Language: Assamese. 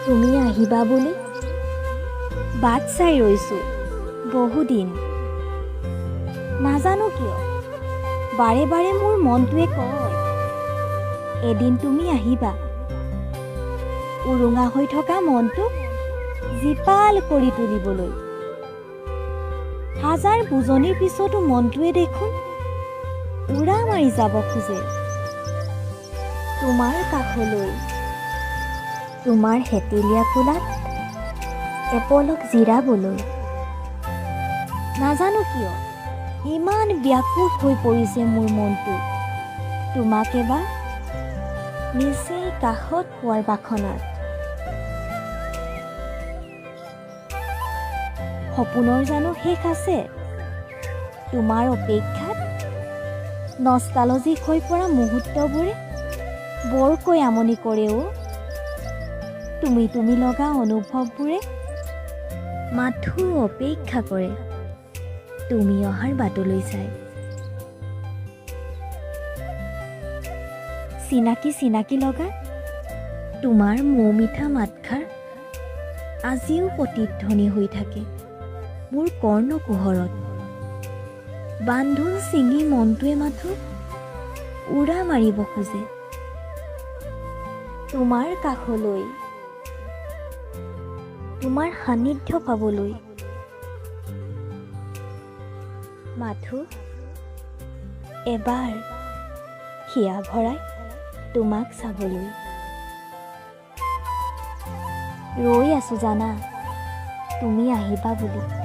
তুমি আহিবা বুলি বাট চাই ৰৈছোঁ বহুদিন। নাজানো কিয় বাৰে বাৰে মোৰ মনটোৱে কয় এদিন তুমি আহিবা। উৰুঙা হৈ থকা মনটোক জীপাল কৰি তুলিবলৈ। হাজাৰ বুজনিৰ পিছতো মনটোৱে দেখোন উৰা মাৰি যাব খোজে তোমাৰ কাষলৈ। তোমাৰ হেতেলীয়া কোলাত এপলক জিৰাবলৈ। নাজানো কিয় ইমান ব্যাকুল হৈ পৰিছে মোৰ মনটো তোমাক এবাৰ নিচেই কাষত পোৱাৰ বাখনাত। সপোনৰ জানো শেষ আছে তোমাৰ অপেক্ষাত? নষ্টালজিক হৈ পৰা মুহূৰ্তবোৰে বৰকৈ আমনি কৰেও। তুমি লগা অনুভৱবোৰে মাথো অপেক্ষা কৰে তুমি অহাৰ বাটলৈ চাই। চিনাকি লগা তোমাৰ মৌ মিঠা মাতষাৰ আজিও প্ৰতিধ্বনি হৈ থাকে মোৰ কৰ্ণকুহৰত। বান্ধোন ছিঙি মনটোৱে মাথো উৰা মাৰিব খোজে তোমাৰ কাষলৈ, তোমাৰ সান্নিধ্য পাবলৈ। মাথো এবাৰ হিয়া ভৰাই তোমাক চাবলৈ। ৰৈ আছো জানা তুমি আহিবা বুলি।